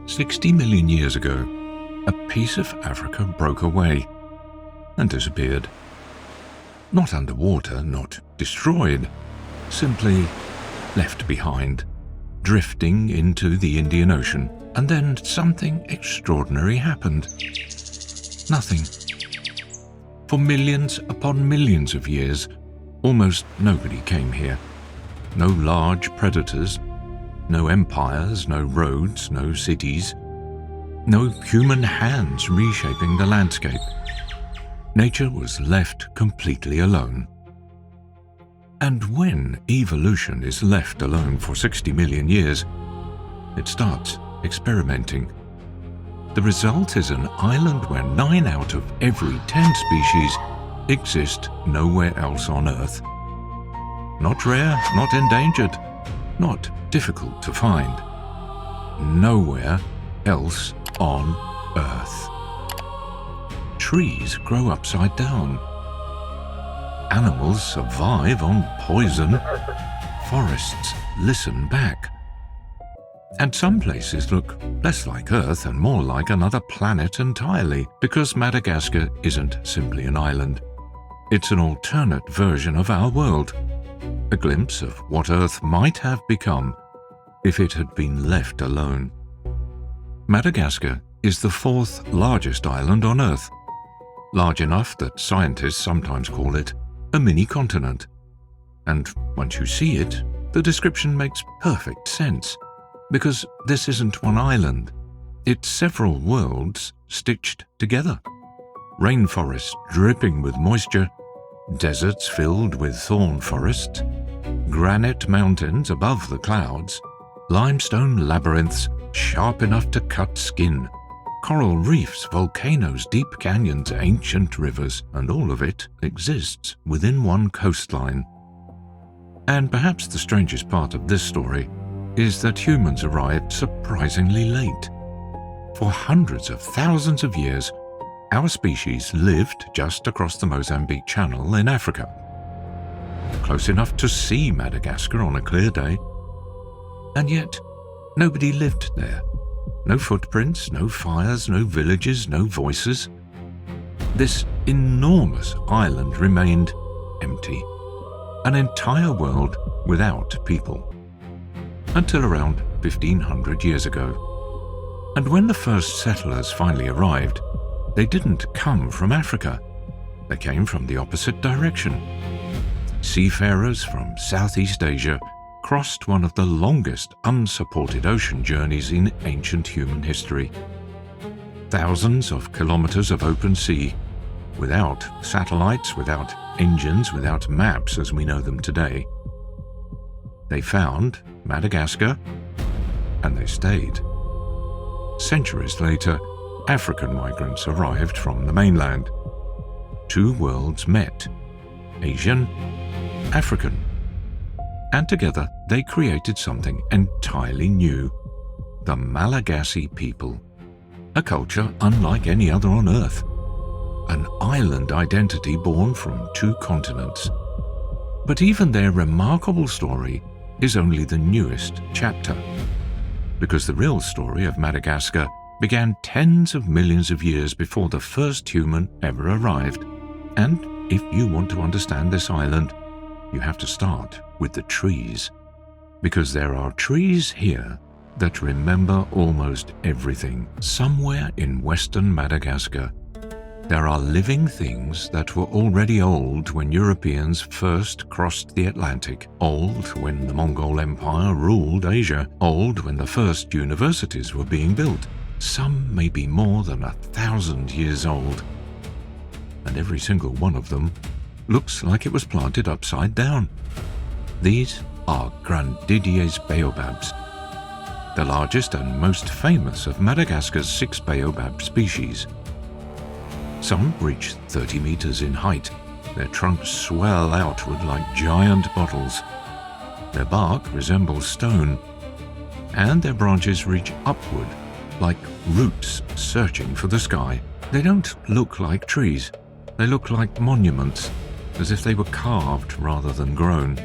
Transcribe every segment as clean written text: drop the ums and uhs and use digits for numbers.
60 million years ago, a piece of Africa broke away and disappeared. Not underwater, not destroyed, simply left behind, drifting into the Indian Ocean. And then something extraordinary happened. Nothing. For millions upon millions of years, almost nobody came here. No large predators, no empires, no roads, no cities, no human hands reshaping the landscape. Nature was left completely alone. And when evolution is left alone for 60 million years, it starts experimenting. The result is an island where 9 out of every 10 species exist nowhere else on Earth. Not rare, not endangered, not difficult to find. Nowhere else on Earth. Trees grow upside down. Animals survive on poison. Forests listen back. And some places look less like Earth and more like another planet entirely, because Madagascar isn't simply an island. It's an alternate version of our world, a glimpse of what Earth might have become if it had been left alone. Madagascar is the 4th largest island on Earth, large enough that scientists sometimes call it a mini-continent. And once you see it, the description makes perfect sense. Because this isn't one island, it's several worlds stitched together. Rainforests dripping with moisture, deserts filled with thorn forests, granite mountains above the clouds, limestone labyrinths sharp enough to cut skin, coral reefs, volcanoes, deep canyons, ancient rivers, and all of it exists within one coastline. And perhaps the strangest part of this story is that humans arrived surprisingly late. For hundreds of thousands of years, our species lived just across the Mozambique Channel in Africa, close enough to see Madagascar on a clear day. And yet, nobody lived there. No footprints, no fires, no villages, no voices. This enormous island remained empty, an entire world without people. Until around 1500 years ago. And when the first settlers finally arrived, they didn't come from Africa. They came from the opposite direction. Seafarers from Southeast Asia crossed one of the longest unsupported ocean journeys in ancient human history. Thousands of kilometers of open sea, without satellites, without engines, without maps as we know them today. They found Madagascar, and they stayed. Centuries later, African migrants arrived from the mainland. 2 worlds met, Asian, African, and together they created something entirely new, the Malagasy people, a culture unlike any other on Earth, an island identity born from 2 continents. But even their remarkable story is only the newest chapter, because the real story of Madagascar began tens of millions of years before the first human ever arrived. And if you want to understand this island, you have to start with the trees, because there are trees here that remember almost everything. Somewhere in western Madagascar, there are living things that were already old when Europeans first crossed the Atlantic, old when the Mongol Empire ruled Asia, old when the first universities were being built. Some may be more than 1,000 years old. And every single one of them looks like it was planted upside down. These are Grandidier's Baobabs, the largest and most famous of Madagascar's 6 baobab species. Some reach 30 meters in height. Their trunks swell outward like giant bottles. Their bark resembles stone, and their branches reach upward like roots searching for the sky. They don't look like trees. They look like monuments, as if they were carved rather than grown.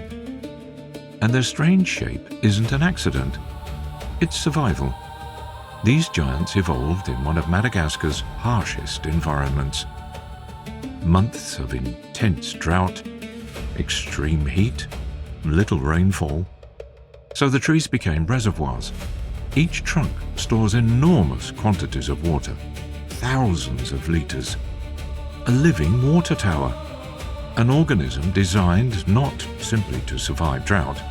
And their strange shape isn't an accident. It's survival. These giants evolved in one of Madagascar's harshest environments. Months of intense drought, extreme heat, little rainfall. So the trees became reservoirs. Each trunk stores enormous quantities of water, thousands of liters. A living water tower, an organism designed not simply to survive drought,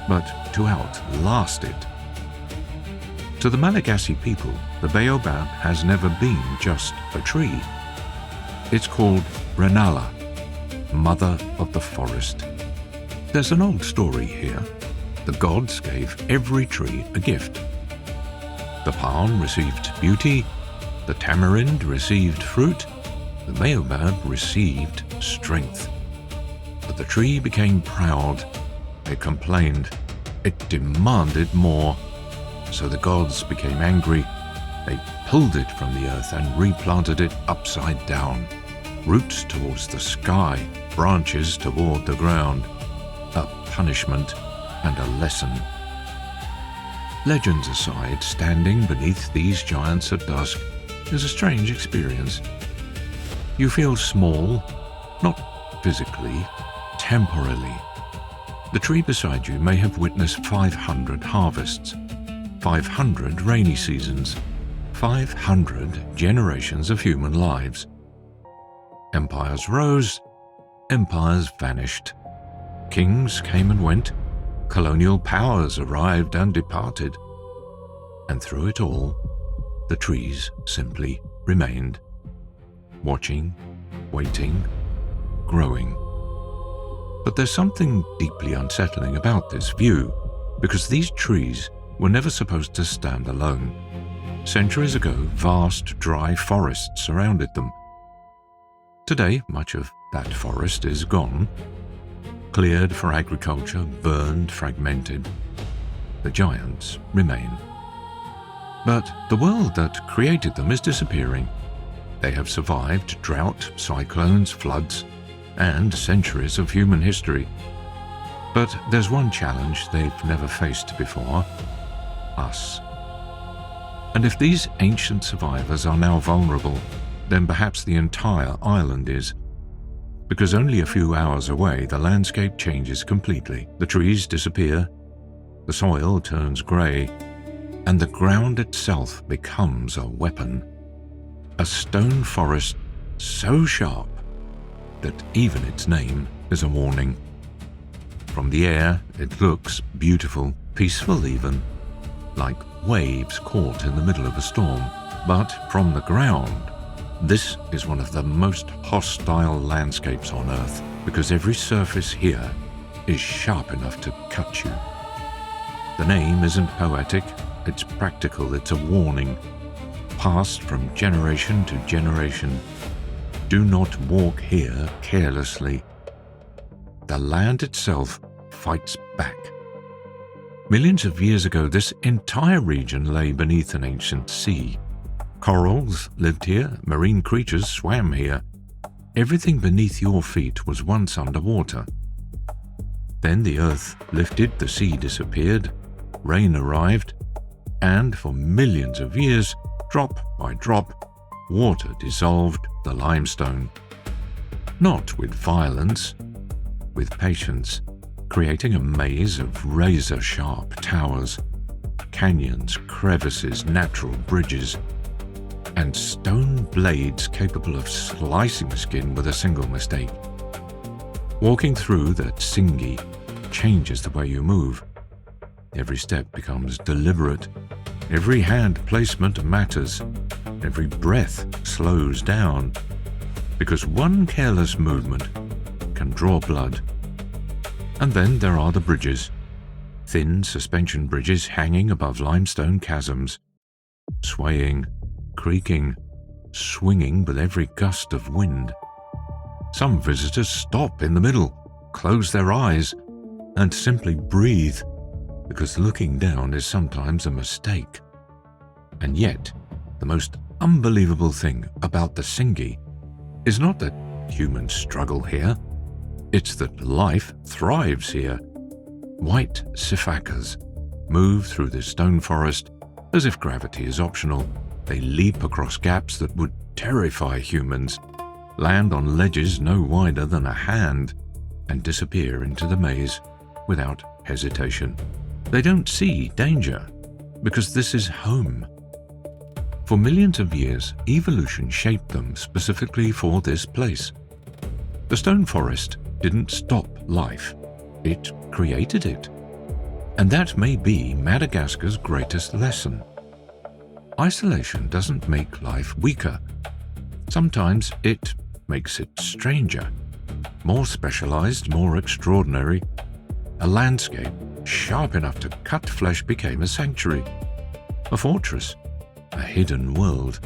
but to outlast it. To the Malagasy people, the baobab has never been just a tree. It's called Renala, mother of the forest. There's an old story here. The gods gave every tree a gift. The palm received beauty, the tamarind received fruit, the baobab received strength. But the tree became proud. It complained. It demanded more. So the gods became angry. They pulled it from the earth and replanted it upside down. Roots towards the sky, branches toward the ground. A punishment and a lesson. Legends aside, standing beneath these giants at dusk is a strange experience. You feel small, not physically, temporally. The tree beside you may have witnessed 500 harvests, 500 rainy seasons, 500 generations of human lives. Empires rose, empires vanished. Kings came and went, colonial powers arrived and departed. And through it all, the trees simply remained, watching, waiting, growing. But there's something deeply unsettling about this view, because these trees were never supposed to stand alone. Centuries ago, vast dry forests surrounded them. Today, much of that forest is gone, cleared for agriculture, burned, fragmented. The giants remain. But the world that created them is disappearing. They have survived drought, cyclones, floods, and centuries of human history. But there's one challenge they've never faced before: us. And if these ancient survivors are now vulnerable, then perhaps the entire island is. Because only a few hours away, the landscape changes completely. The trees disappear, the soil turns grey, and the ground itself becomes a weapon. A stone forest so sharp that even its name is a warning. From the air, it looks beautiful, peaceful even, like waves caught in the middle of a storm. But from the ground, this is one of the most hostile landscapes on Earth, because every surface here is sharp enough to cut you. The name isn't poetic, it's practical, it's a warning, passed from generation to generation. Do not walk here carelessly. The land itself fights back. Millions of years ago, this entire region lay beneath an ancient sea. Corals lived here, marine creatures swam here. Everything beneath your feet was once underwater. Then the earth lifted, the sea disappeared, rain arrived, and for millions of years, drop by drop, water dissolved the limestone. Not with violence, with patience, creating a maze of razor-sharp towers, canyons, crevices, natural bridges, and stone blades capable of slicing skin with a single mistake. Walking through that singi changes the way you move. Every step becomes deliberate. Every hand placement matters. Every breath slows down. Because one careless movement can draw blood. And then there are the bridges. Thin suspension bridges hanging above limestone chasms, swaying, creaking, swinging with every gust of wind. Some visitors stop in the middle, close their eyes, and simply breathe, because looking down is sometimes a mistake. And yet, the most unbelievable thing about the Singi is not that humans struggle here, it's that life thrives here. White sifakas move through the stone forest, As if gravity is optional, they leap across gaps that would terrify humans, land on ledges no wider than a hand, and disappear into the maze without hesitation. They don't see danger, because this is home. For millions of years, evolution shaped them specifically for this place. The stone forest didn't stop life, it created it. And that may be Madagascar's greatest lesson. Isolation doesn't make life weaker. Sometimes it makes it stranger, more specialized, more extraordinary. A landscape sharp enough to cut flesh became a sanctuary, a fortress, a hidden world.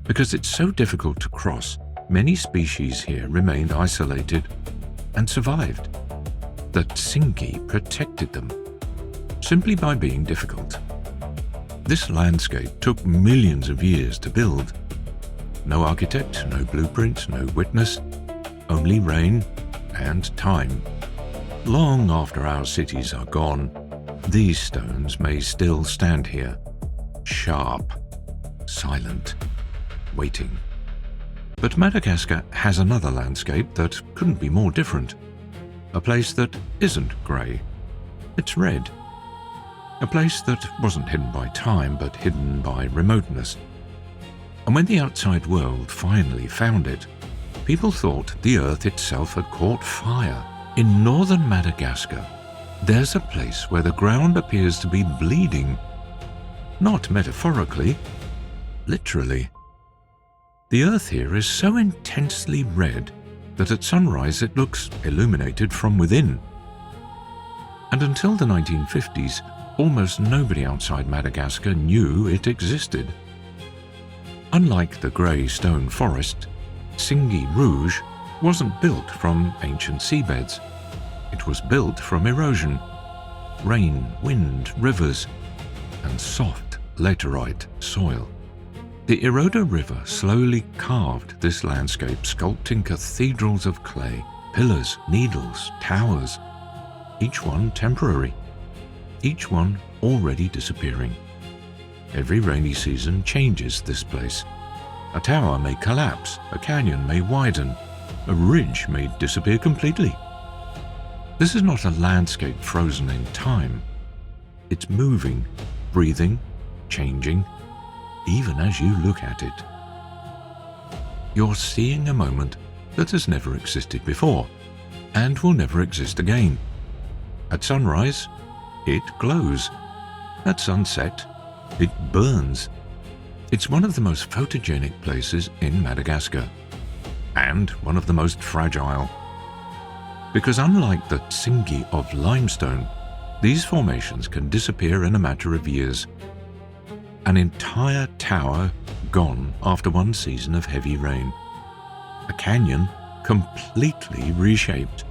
Because it's so difficult to cross, many species here remained isolated and survived. The Tsingy protected them, simply by being difficult. This landscape took millions of years to build. No architect, no blueprint, no witness, only rain and time. Long after our cities are gone, these stones may still stand here, sharp, silent, waiting. But Madagascar has another landscape that couldn't be more different. A place that isn't grey, it's red. A place that wasn't hidden by time, but hidden by remoteness. And when the outside world finally found it, people thought the earth itself had caught fire. In northern Madagascar, there's a place where the ground appears to be bleeding. Not metaphorically, literally. The earth here is so intensely red that at sunrise it looks illuminated from within. And until the 1950s, almost nobody outside Madagascar knew it existed. Unlike the grey stone forest, Tsingy Rouge wasn't built from ancient seabeds. It was built from erosion, rain, wind, rivers, and soft laterite soil. The Eroda River slowly carved this landscape, sculpting cathedrals of clay, pillars, needles, towers, each one temporary, each one already disappearing. Every rainy season changes this place. A tower may collapse, a canyon may widen, a ridge may disappear completely. This is not a landscape frozen in time. It's moving, breathing, changing, even as you look at it. You're seeing a moment that has never existed before, and will never exist again. At sunrise, it glows. At sunset, it burns. It's one of the most photogenic places in Madagascar, and one of the most fragile. Because unlike the Tsingy of limestone, these formations can disappear in a matter of years. An entire tower gone after one season of heavy rain. A canyon completely reshaped.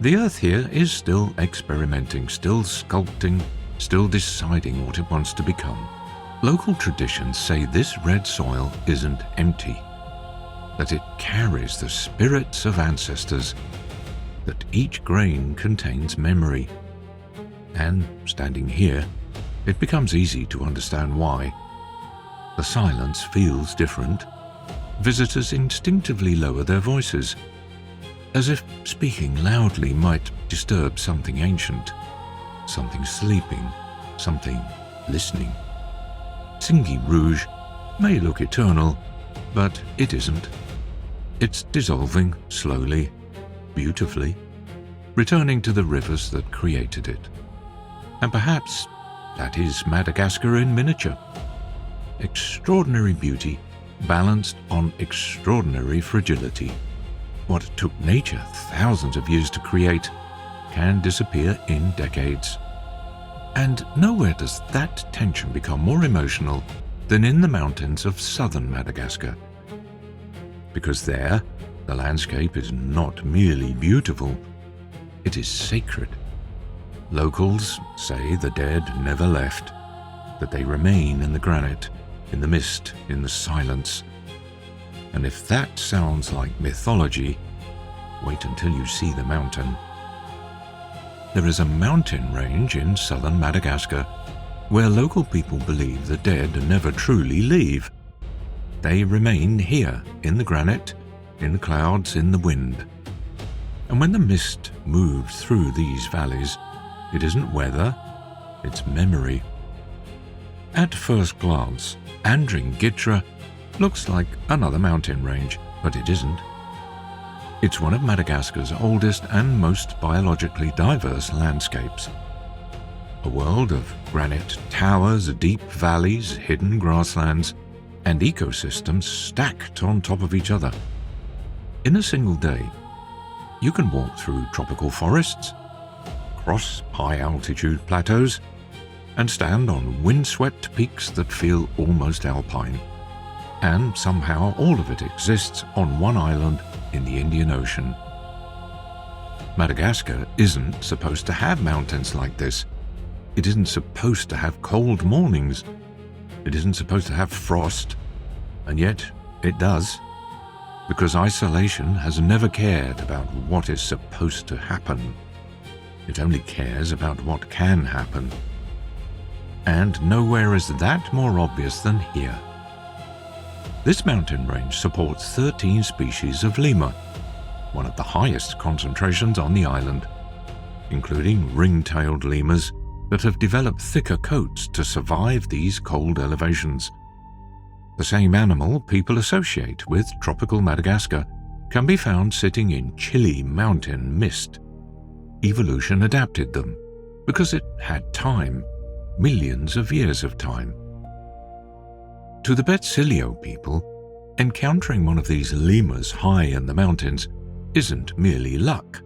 The earth here is still experimenting, still sculpting, still deciding what it wants to become. Local traditions say this red soil isn't empty, that it carries the spirits of ancestors, that each grain contains memory. And standing here, it becomes easy to understand why. The silence feels different. Visitors instinctively lower their voices, as if speaking loudly might disturb something ancient, something sleeping, something listening. Tsingy Rouge may look eternal, but it isn't. It's dissolving slowly, beautifully, returning to the rivers that created it. And perhaps that is Madagascar in miniature. Extraordinary beauty balanced on extraordinary fragility. What took nature thousands of years to create can disappear in decades. And nowhere does that tension become more emotional than in the mountains of southern Madagascar. Because there, the landscape is not merely beautiful, it is sacred. Locals say the dead never left, that they remain in the granite, in the mist, in the silence. And if that sounds like mythology, wait until you see the mountain. There is a mountain range in southern Madagascar where local people believe the dead never truly leave. They remain here, in the granite, in the clouds, in the wind. And when the mist moves through these valleys, it isn't weather, it's memory. At first glance, Antananarivo looks like another mountain range, but it isn't. It's one of Madagascar's oldest and most biologically diverse landscapes. A world of granite towers, deep valleys, hidden grasslands, and ecosystems stacked on top of each other. In a single day, you can walk through tropical forests, cross high-altitude plateaus, and stand on windswept peaks that feel almost alpine. And somehow all of it exists on one island in the Indian Ocean. Madagascar isn't supposed to have mountains like this. It isn't supposed to have cold mornings. It isn't supposed to have frost. And yet it does. Because isolation has never cared about what is supposed to happen. It only cares about what can happen. And nowhere is that more obvious than here. This mountain range supports 13 species of lemur, one of the highest concentrations on the island, including ring-tailed lemurs that have developed thicker coats to survive these cold elevations. The same animal people associate with tropical Madagascar can be found sitting in chilly mountain mist. Evolution adapted them because it had time, millions of years of time. To the Betsilio people, encountering one of these lemurs high in the mountains isn't merely luck.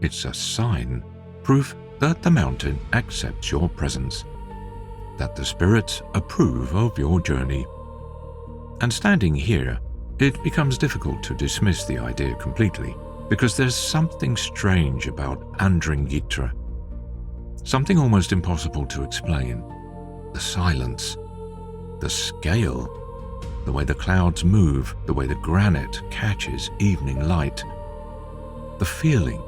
It's a sign, proof that the mountain accepts your presence, that the spirits approve of your journey. And standing here, it becomes difficult to dismiss the idea completely, because there's something strange about Antananarivo, something almost impossible to explain. The silence, the scale, the way the clouds move, the way the granite catches evening light, the feeling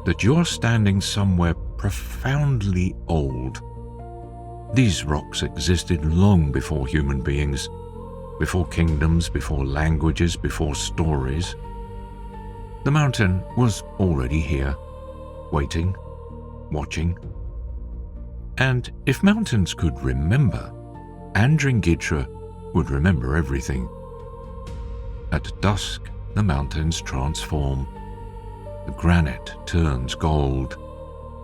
that you're standing somewhere profoundly old. These rocks existed long before human beings, before kingdoms, before languages, before stories. The mountain was already here, waiting, watching. And if mountains could remember, Antananarivo would remember everything. At dusk, the mountains transform. The granite turns gold,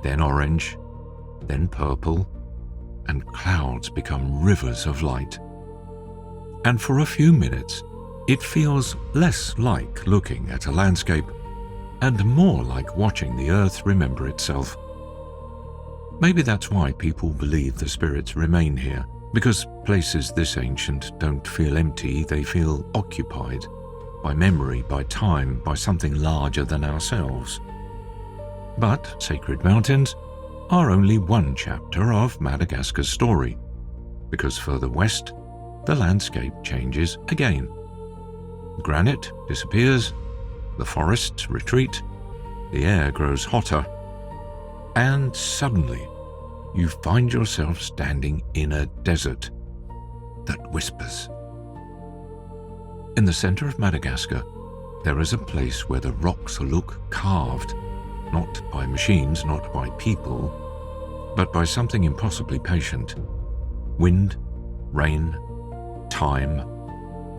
then orange, then purple, and clouds become rivers of light. And for a few minutes, it feels less like looking at a landscape and more like watching the earth remember itself. Maybe that's why people believe the spirits remain here, because places this ancient don't feel empty, they feel occupied by memory, by time, by something larger than ourselves. But sacred mountains are only one chapter of Madagascar's story, because further west, the landscape changes again. Granite disappears, the forests retreat, the air grows hotter, and suddenly you find yourself standing in a desert that whispers. In the center of Madagascar, there is a place where the rocks look carved, not by machines, not by people, but by something impossibly patient. Wind, rain, time,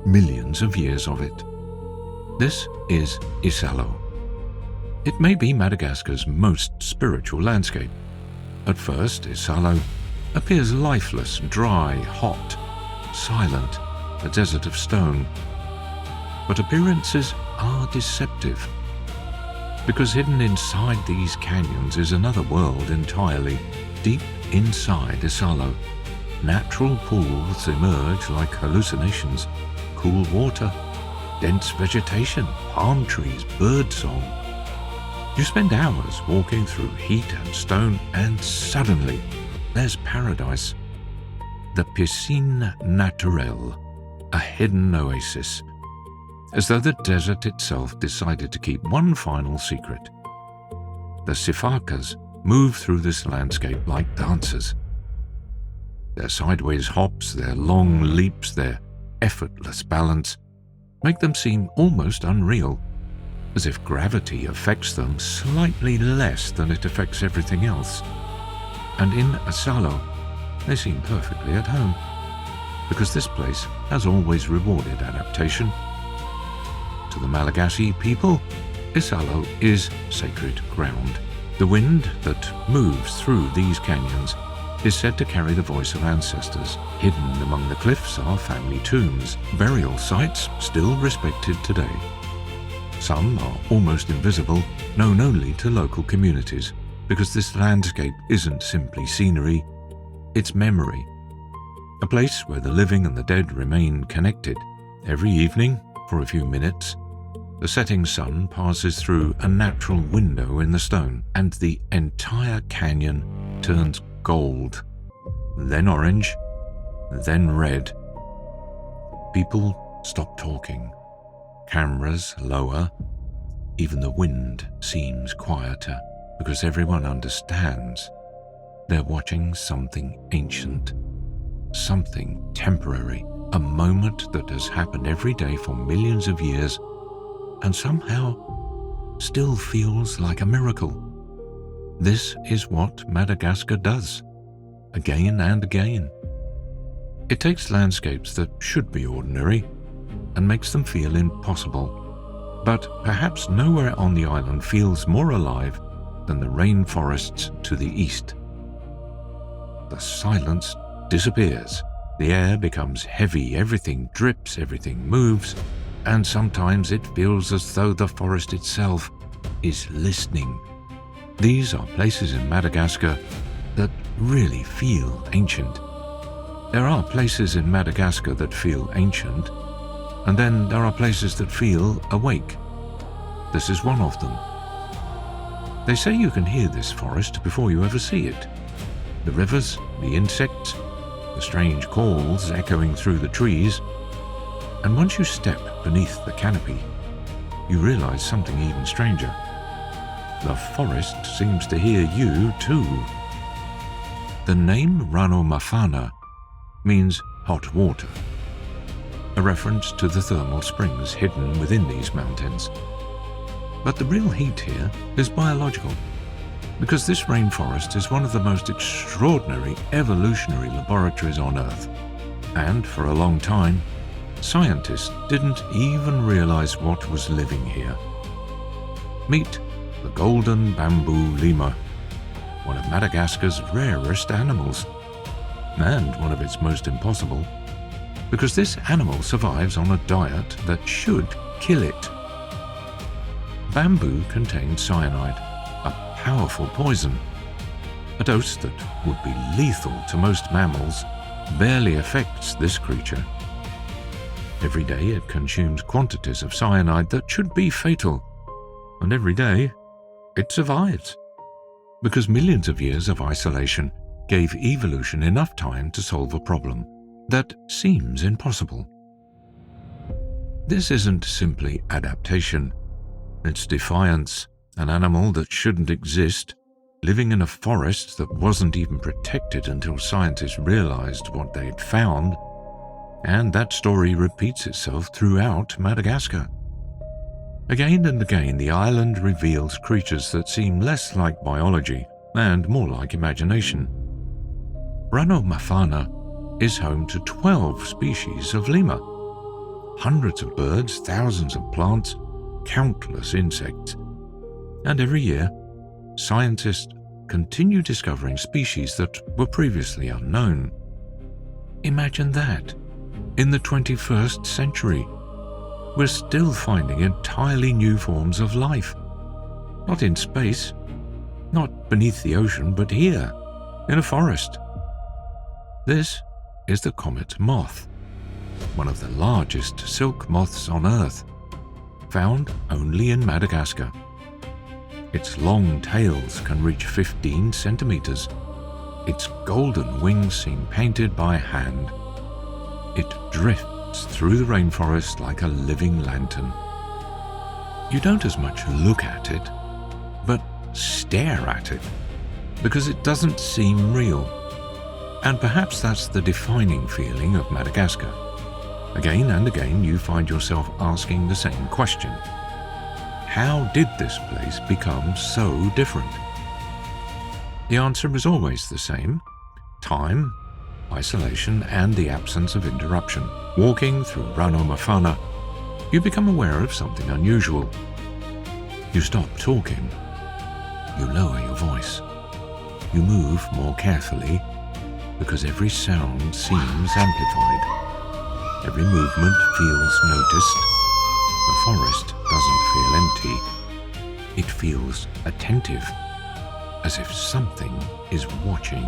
millions of years of it. This is Isalo. It may be Madagascar's most spiritual landscape. At first, Isalo appears lifeless, dry, hot, silent, a desert of stone. But appearances are deceptive, because hidden inside these canyons is another world entirely. Deep inside Isalo, natural pools emerge like hallucinations, cool water, dense vegetation, palm trees, birdsong. You spend hours walking through heat and stone, and suddenly there's paradise. The Piscine Naturelle, a hidden oasis, as though the desert itself decided to keep one final secret. The sifakas move through this landscape like dancers. Their sideways hops, their long leaps, their effortless balance make them seem almost unreal, as if gravity affects them slightly less than it affects everything else. And in Asalo, they seem perfectly at home, because this place has always rewarded adaptation. To the Malagasy people, Asalo is sacred ground. The wind that moves through these canyons is said to carry the voice of ancestors. Hidden among the cliffs are family tombs, burial sites still respected today. Some are almost invisible, known only to local communities, because this landscape isn't simply scenery, it's memory. A place where the living and the dead remain connected. Every evening, for a few minutes, the setting sun passes through a natural window in the stone, and the entire canyon turns gold, then orange, then red. People stop talking. Cameras lower. Even the wind seems quieter, because everyone understands they're watching something ancient, something temporary, a moment that has happened every day for millions of years and somehow still feels like a miracle. This is what Madagascar does, again and again. It takes landscapes that should be ordinary and makes them feel impossible. But perhaps nowhere on the island feels more alive than the rainforests to the east. The silence disappears. The air becomes heavy, everything drips, everything moves, and sometimes it feels as though the forest itself is listening. These are places in Madagascar that really feel ancient. There are places in Madagascar that feel ancient, and then there are places that feel awake. This is one of them. They say you can hear this forest before you ever see it. The rivers, the insects, the strange calls echoing through the trees. And once you step beneath the canopy, you realize something even stranger. The forest seems to hear you too. The name Rano Mafana means hot water, a reference to the thermal springs hidden within these mountains. But the real heat here is biological, because this rainforest is one of the most extraordinary evolutionary laboratories on Earth. And for a long time, scientists didn't even realize what was living here. Meet the golden bamboo lemur, one of Madagascar's rarest animals, and one of its most impossible, because this animal survives on a diet that should kill it. Bamboo contains cyanide, a powerful poison. A dose that would be lethal to most mammals barely affects this creature. Every day it consumes quantities of cyanide that should be fatal, and every day it survives, because millions of years of isolation gave evolution enough time to solve a problem that seems impossible. This isn't simply adaptation, it's defiance, an animal that shouldn't exist, living in a forest that wasn't even protected until scientists realized what they'd found, and that story repeats itself throughout Madagascar. Again and again, the island reveals creatures that seem less like biology and more like imagination. Rano Mafana is home to 12 species of lemur, hundreds of birds, thousands of plants, countless insects. And every year, scientists continue discovering species that were previously unknown. Imagine that. In the 21st century, we're still finding entirely new forms of life. Not in space, not beneath the ocean, but here, in a forest. This is the comet moth, one of the largest silk moths on Earth, found only in Madagascar. Its long tails can reach 15 centimeters. Its golden wings seem painted by hand. It drifts through the rainforest like a living lantern. You don't as much look at it, but stare at it, because it doesn't seem real. And perhaps that's the defining feeling of Madagascar. Again and again you find yourself asking the same question. How did this place become so different? The answer is always the same: time, isolation, and the absence of interruption. Walking through Ranomafana, you become aware of something unusual. You stop talking. You lower your voice. You move more carefully because every sound seems amplified. Every movement feels noticed. The forest doesn't feel empty. It feels attentive, as if something is watching.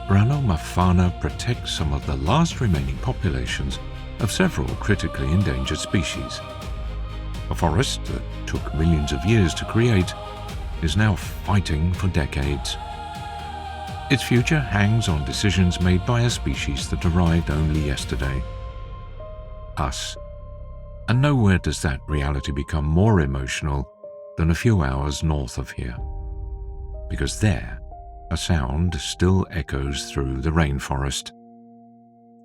Ranomafana protects some of the last remaining populations of several critically endangered species. A forest that took millions of years to create is now fighting for decades. Its future hangs on decisions made by a species that arrived only yesterday. Us. And nowhere does that reality become more emotional than a few hours north of here. Because there, a sound still echoes through the rainforest.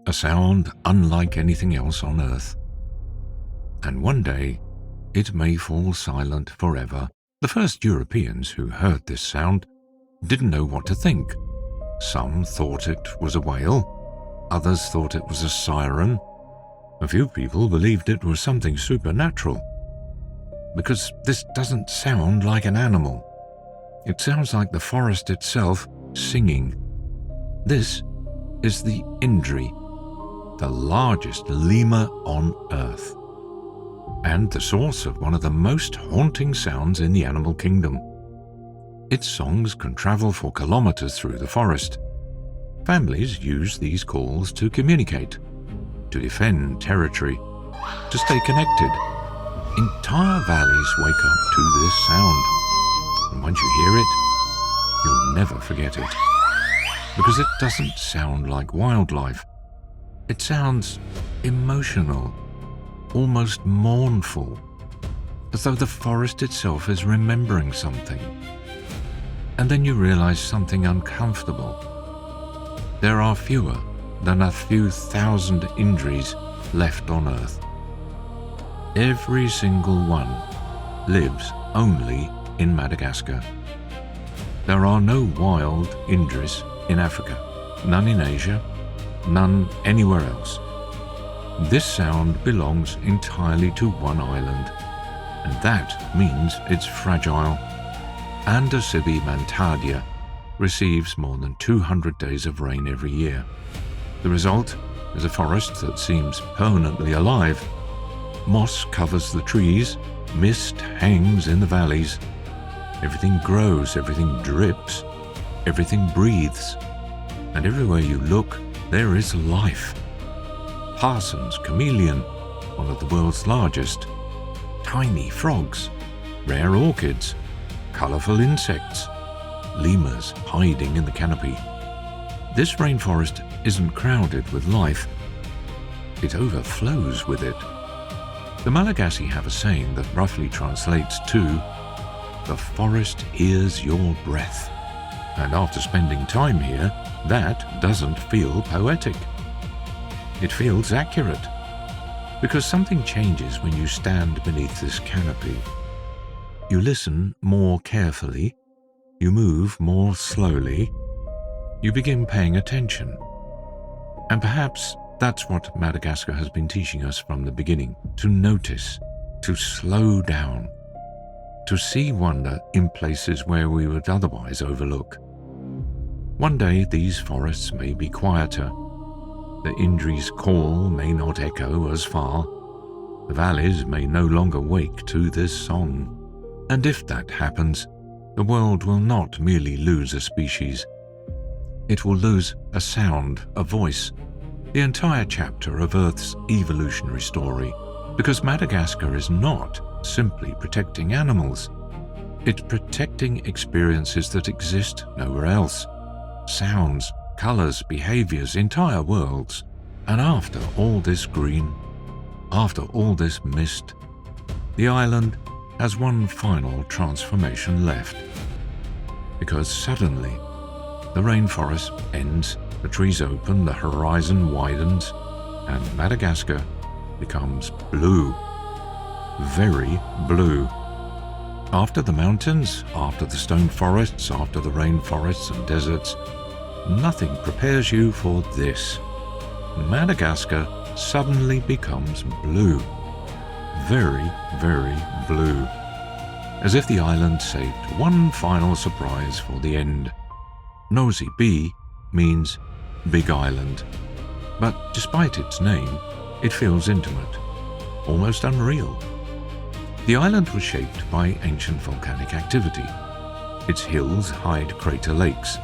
A sound unlike anything else on Earth. And one day, it may fall silent forever. The first Europeans who heard this sound didn't know what to think. Some thought it was a whale. Others thought it was a siren. A few people believed it was something supernatural. Because this doesn't sound like an animal. It sounds like the forest itself singing. This is the Indri, the largest lemur on Earth, and the source of one of the most haunting sounds in the animal kingdom. Its songs can travel for kilometers through the forest. Families use these calls to communicate, to defend territory, to stay connected. Entire valleys wake up to this sound. And once you hear it, you'll never forget it. Because it doesn't sound like wildlife. It sounds emotional, almost mournful, as though the forest itself is remembering something. And then you realize something uncomfortable. There are fewer than a few thousand Indris left on Earth. Every single one lives only in Madagascar. There are no wild Indris in Africa, none in Asia, none anywhere else. This sound belongs entirely to one island, and that means it's fragile. Andasibi Mantadia receives more than 200 days of rain every year. The result is a forest that seems permanently alive. Moss covers the trees, mist hangs in the valleys. Everything grows, everything drips, everything breathes, and everywhere you look, there is life. Parsons chameleon, one of the world's largest, tiny frogs, rare orchids, colorful insects, lemurs hiding in the canopy. This rainforest isn't crowded with life. It overflows with it. The Malagasy have a saying that roughly translates to, "The forest hears your breath." And after spending time here, that doesn't feel poetic. It feels accurate. Because something changes when you stand beneath this canopy. You listen more carefully. You move more slowly. You begin paying attention. And perhaps that's what Madagascar has been teaching us from the beginning. To notice, to slow down, to see wonder in places where we would otherwise overlook. One day these forests may be quieter. The Indri's call may not echo as far. The valleys may no longer wake to this song. And if that happens, the world will not merely lose a species. It will lose a sound, a voice, the entire chapter of Earth's evolutionary story. Because Madagascar is not simply protecting animals. It's protecting experiences that exist nowhere else. Sounds, colors, behaviors, entire worlds. And after all this green, after all this mist, the island has one final transformation left. Because suddenly, the rainforest ends The trees open, the horizon widens, and Madagascar becomes blue. Very blue. After the mountains, after the stone forests, after the rainforests and deserts, nothing prepares you for this. Madagascar suddenly becomes blue. Very, very blue. As if the island saved one final surprise for the end. Nosy B means Big Island. But despite its name, it feels intimate, almost unreal. The island was shaped by ancient volcanic activity. Its hills hide crater lakes.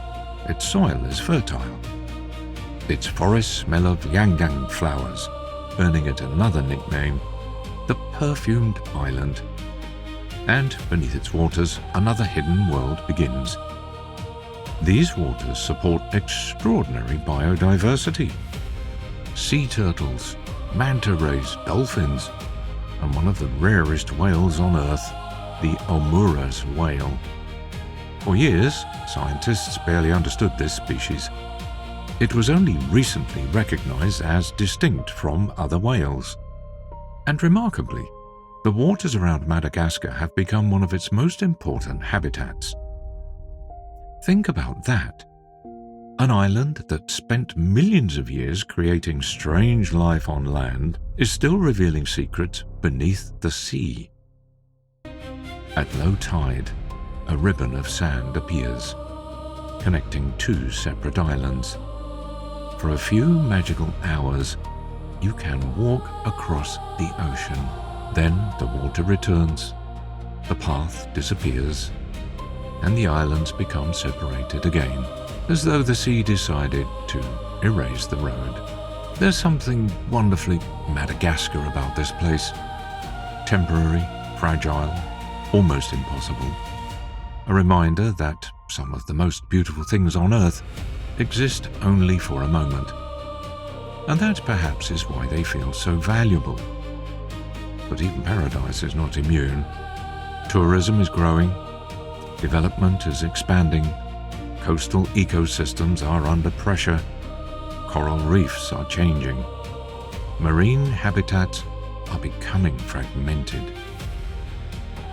Its soil is fertile. Its forests smell of yangang flowers, earning it another nickname, the Perfumed Island. And beneath its waters, another hidden world begins. These waters support extraordinary biodiversity. Sea turtles, manta rays, dolphins, and one of the rarest whales on Earth, the Omuras whale. For years, scientists barely understood this species. It was only recently recognized as distinct from other whales. And remarkably, the waters around Madagascar have become one of its most important habitats. Think about that. An island that spent millions of years creating strange life on land is still revealing secrets beneath the sea. At low tide, a ribbon of sand appears, connecting two separate islands. For a few magical hours, you can walk across the ocean. Then the water returns, the path disappears, and the islands become separated again, as though the sea decided to erase the road. There's something wonderfully Madagascar about this place. Temporary, fragile, almost impossible. A reminder that some of the most beautiful things on Earth exist only for a moment. And that perhaps is why they feel so valuable. But even paradise is not immune. Tourism is growing, development is expanding, coastal ecosystems are under pressure, coral reefs are changing, marine habitats are becoming fragmented.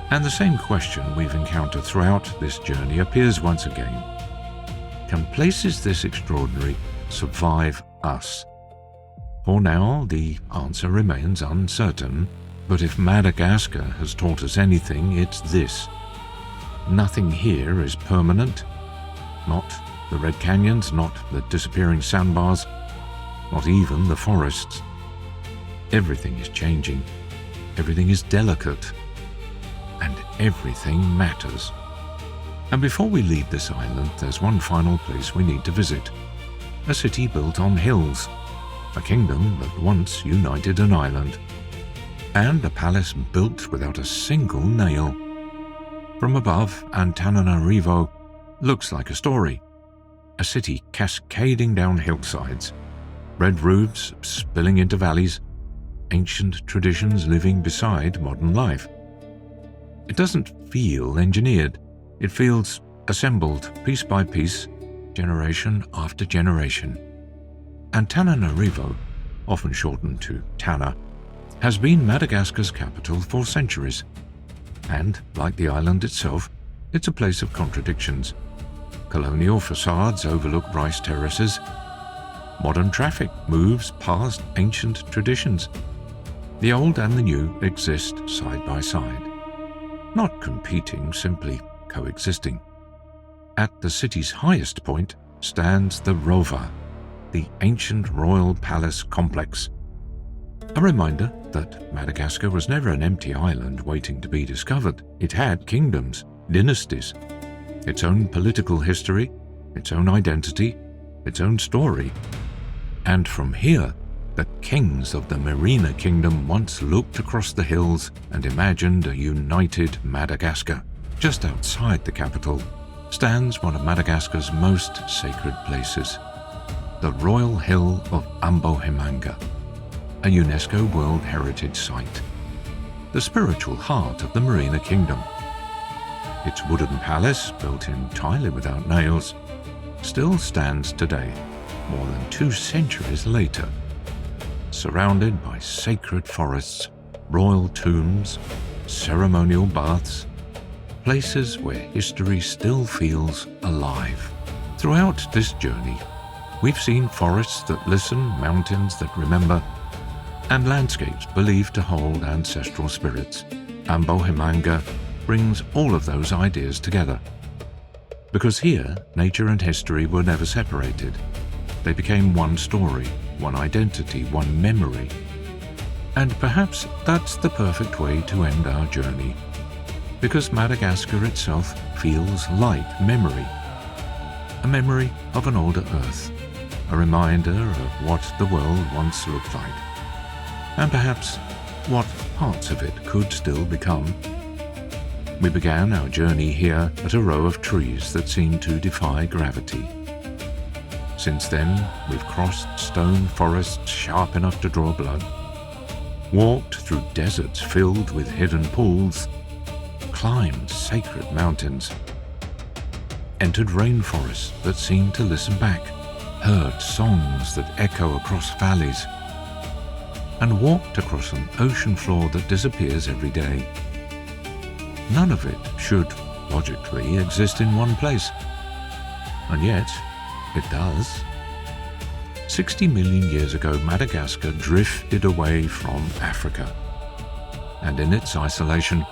And the same question we've encountered throughout this journey appears once again. Can places this extraordinary survive us? For now, the answer remains uncertain, but if Madagascar has taught us anything, it's this. Nothing here is permanent. Not the red canyons, not the disappearing sandbars, not even the forests. Everything is changing. Everything is delicate. And everything matters. And before we leave this island, there's one final place we need to visit. A city built on hills. A kingdom that once united an island. And a palace built without a single nail. From above, Antananarivo looks like a story. A city cascading down hillsides. Red roofs spilling into valleys. Ancient traditions living beside modern life. It doesn't feel engineered. It feels assembled piece by piece, generation after generation. Antananarivo, often shortened to Tana, has been Madagascar's capital for centuries. And, like the island itself, it's a place of contradictions. Colonial facades overlook rice terraces. Modern traffic moves past ancient traditions. The old and the new exist side by side. Not competing, simply coexisting. At the city's highest point stands the Rova, the ancient royal palace complex. A reminder that Madagascar was never an empty island waiting to be discovered. It had kingdoms, dynasties, its own political history, its own identity, its own story. And from here, the kings of the Merina kingdom once looked across the hills and imagined a united Madagascar. Just outside the capital stands one of Madagascar's most sacred places, the Royal Hill of Ambohimanga, a UNESCO World Heritage Site, the spiritual heart of the Merina Kingdom. Its wooden palace, built entirely without nails, still stands today, more than 2 centuries later, surrounded by sacred forests, royal tombs, ceremonial baths, places where history still feels alive. Throughout this journey, we've seen forests that listen, mountains that remember, and landscapes believed to hold ancestral spirits. Ambohimanga brings all of those ideas together. Because here, nature and history were never separated. They became one story, one identity, one memory. And perhaps that's the perfect way to end our journey, because Madagascar itself feels like memory. A memory of an older Earth, a reminder of what the world once looked like, and perhaps what parts of it could still become. We began our journey here at a row of trees that seemed to defy gravity. Since then, we've crossed stone forests sharp enough to draw blood, walked through deserts filled with hidden pools, climbed sacred mountains, entered rainforests that seemed to listen back, heard songs that echo across valleys, and walked across an ocean floor that disappears every day. None of it should, logically, exist in one place. And yet, it does. 60 million years ago, Madagascar drifted away from Africa. And in its isolation,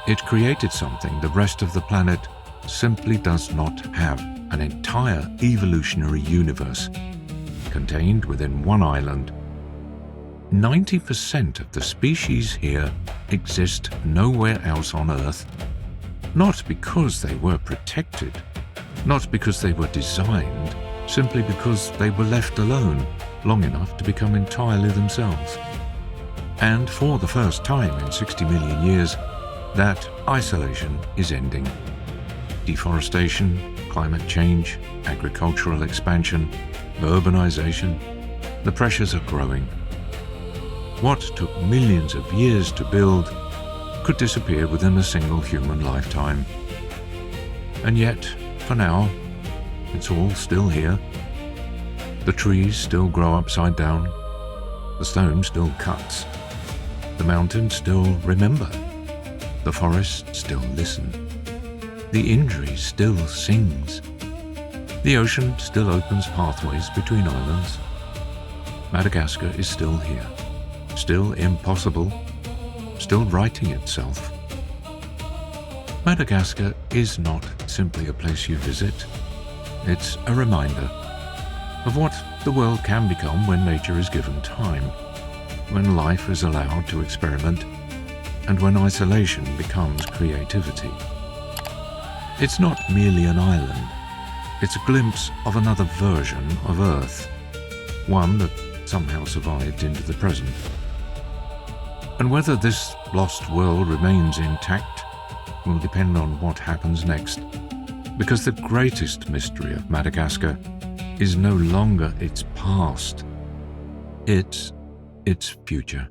it created something the rest of the planet simply does not have: an entire evolutionary universe contained within one island. 90% of the species here exist nowhere else on Earth, not because they were protected, not because they were designed, simply because they were left alone long enough to become entirely themselves. And for the first time in 60 million years, that isolation is ending. Deforestation, climate change, agricultural expansion, urbanization, the pressures are growing. What took millions of years to build could disappear within a single human lifetime. And yet, for now, it's all still here. The trees still grow upside down. The stone still cuts. The mountains still remember. The forest still listen. The injury still sings. The ocean still opens pathways between islands. Madagascar is still here. Still impossible, still writing itself. Madagascar is not simply a place you visit. It's a reminder of what the world can become when nature is given time, when life is allowed to experiment, and when isolation becomes creativity. It's not merely an island. It's a glimpse of another version of Earth, one that somehow survived into the present. And whether this lost world remains intact will depend on what happens next, because the greatest mystery of Madagascar is no longer its past, it's its future.